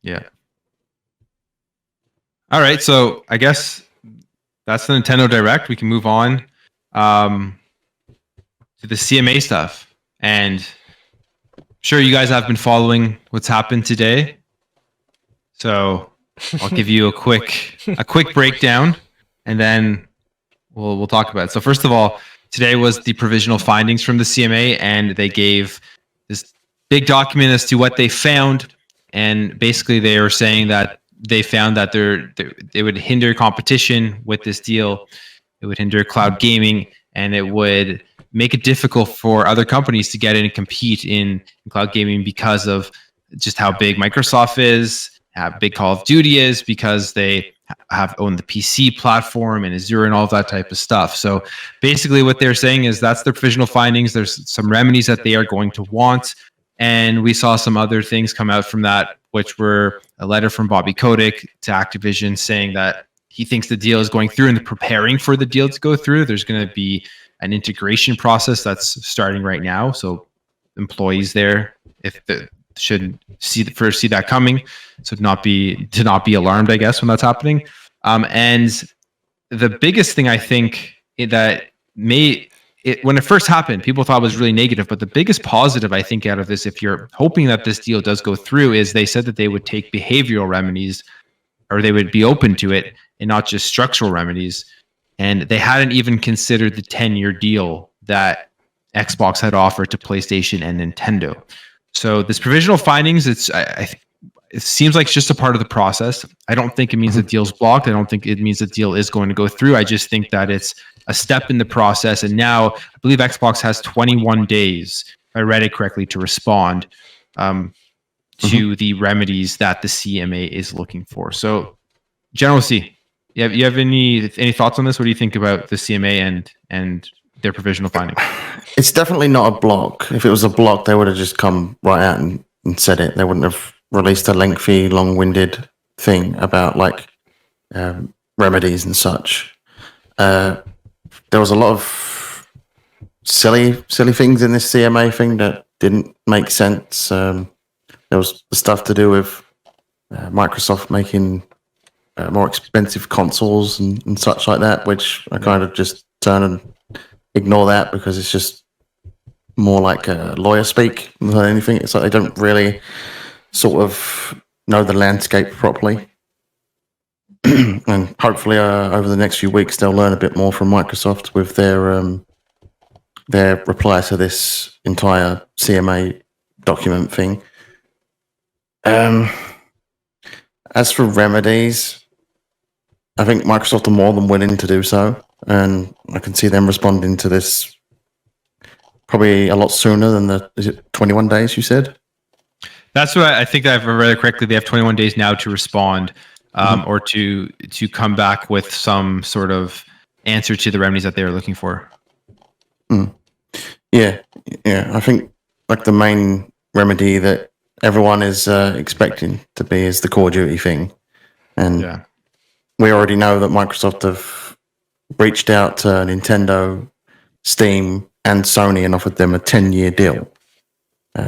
Yeah. All right. So I guess that's the Nintendo Direct. We can move on to the CMA stuff. And I'm sure you guys have been following what's happened today. So I'll give you a quick breakdown, and then we'll talk about it. So first of all, today was the provisional findings from the CMA, and they gave this big document as to what they found. And basically, they were saying that they found that they would hinder competition with this deal. It would hinder cloud gaming, and it would make it difficult for other companies to get in and compete in cloud gaming because of just how big Microsoft is, how big Call of Duty is, because they have owned the PC platform and Azure and all of that type of stuff. So basically what they're saying is that's their provisional findings. There's some remedies that they are going to want. And we saw some other things come out from that, which were a letter from Bobby Kotick to Activision saying that he thinks the deal is going through and they're preparing for the deal to go through. There's going to be an integration process that's starting right now. So employees there, should see that coming, so to not be alarmed, I guess, when that's happening. And the biggest thing I think that when it first happened, people thought it was really negative, but the biggest positive I think out of this, if you're hoping that this deal does go through, is they said that they would take behavioral remedies, or they would be open to it, and not just structural remedies. And they hadn't even considered the 10-year deal that Xbox had offered to PlayStation and Nintendo. So this provisional findings, it seems like it's just a part of the process. I don't think it means the deal's blocked. I don't think it means the deal is going to go through. I just think that it's a step in the process. And now I believe Xbox has 21 days, if I read it correctly, to respond to the remedies that the CMA is looking for. So, General C, you have any thoughts on this? What do you think about the CMA and their provisional findings? It's definitely not a block. If it was a block, they would have just come right out and said it. They wouldn't have released a lengthy, long-winded thing about remedies and such. There was a lot of silly things in this CMA thing that didn't make sense. There was stuff to do with Microsoft making more expensive consoles and such like that, which I kind of just turn and ignore that because it's just more like a lawyer speak than anything. It's like they don't really sort of know the landscape properly. And hopefully over the next few weeks they'll learn a bit more from Microsoft with their reply to this entire CMA document thing. As for remedies, I think Microsoft are more than willing to do so, and I can see them responding to this probably a lot sooner than is it 21 days you said? That's what I think that I've read it correctly. They have 21 days now to respond or to come back with some sort of answer to the remedies that they were looking for. Yeah. I think like the main remedy that everyone is expecting to be is the Call of Duty thing. And we already know that Microsoft have reached out to Nintendo, Steam, and Sony and offered them a 10-year deal.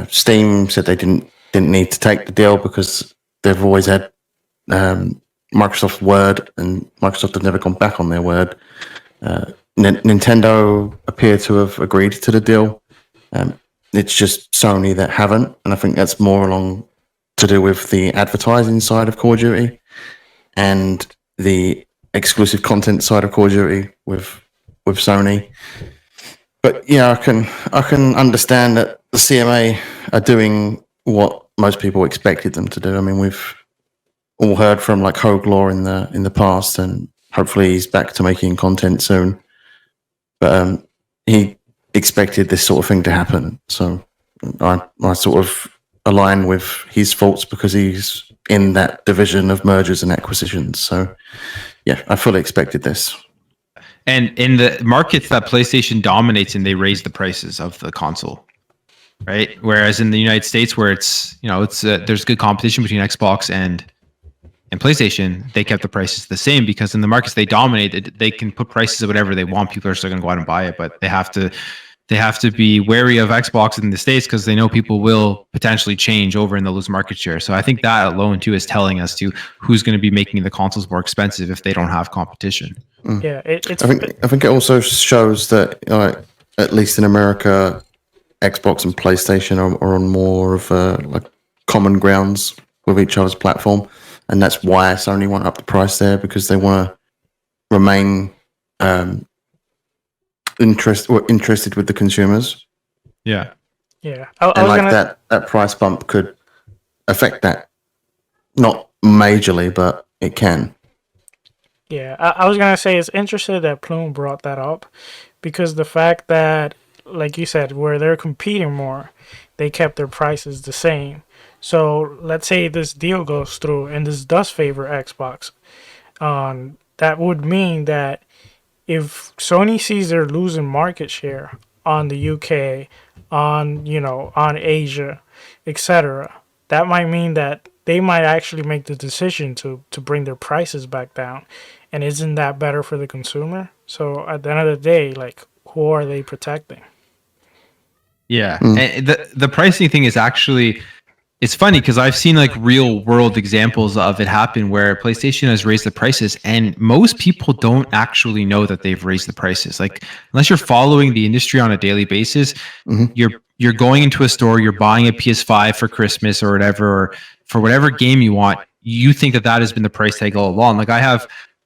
Steam said they didn't need to take the deal because they've always had Microsoft's word, and Microsoft have never gone back on their word. Nintendo appear to have agreed to the deal. It's just Sony that haven't, and I think that's more along to do with the advertising side of Call of Duty and the exclusive content side of Call of Duty with Sony. But yeah, I can understand that the CMA are doing what most people expected them to do. I mean, we've all heard from like Hogue Law in the past, and hopefully he's back to making content soon. But he expected this sort of thing to happen, so I sort of align with his thoughts because he's in that division of mergers and acquisitions. So yeah, I fully expected this. And in the markets that PlayStation dominates in, they raise the prices of the console, right? Whereas in the United States, where it's there's good competition between Xbox and PlayStation, they kept the prices the same because in the markets they dominate, they can put prices of whatever they want. People are still going to go out and buy it, but they have to they have to be wary of Xbox in the States because they know people will potentially change over and they'll lose market share. So I think that alone too is telling us to who's going to be making the consoles more expensive if they don't have competition. Yeah, it's. I think it also shows that at least in America, Xbox and PlayStation are on more of like common grounds with each other's platform, and that's why Sony want up the price there, because they want to remain interested with the consumers. Yeah. Yeah, And like that price bump could affect that, not majorly, but it can. Yeah, I was gonna say it's interesting that Plume brought that up, because the fact that, like you said, where they're competing more, they kept their prices the same. So let's say this deal goes through and this does favor Xbox. That would mean that if Sony sees they're losing market share on the UK, on Asia, etc., that might mean that they might actually make the decision to bring their prices back down. And isn't that better for the consumer? So at the end of the day, like, who are they protecting? Yeah. And the pricing thing is actually, it's funny because I've seen like real world examples of it happen where PlayStation has raised the prices and most people don't actually know that they've raised the prices. Like, unless you're following the industry on a daily basis, you're going into a store, you're buying a PS5 for Christmas or whatever, or for whatever game you want, you think that has been the price tag all along. Like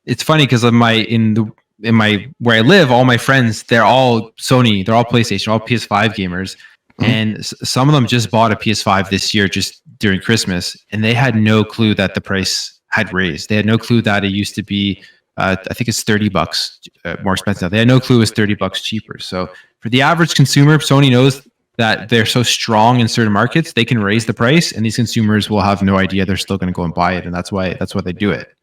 it's funny because in my where I live, all my friends, they're all Sony, they're all PlayStation, all PS5 gamers. And some of them just bought a PS5 this year just during Christmas, and they had no clue that the price had raised. They had no clue that it used to be, I think it's $30 more expensive now. They had no clue it was $30 cheaper. So for the average consumer, Sony knows that they're so strong in certain markets, they can raise the price, and these consumers will have no idea. They're still going to go and buy it, and that's why they do it.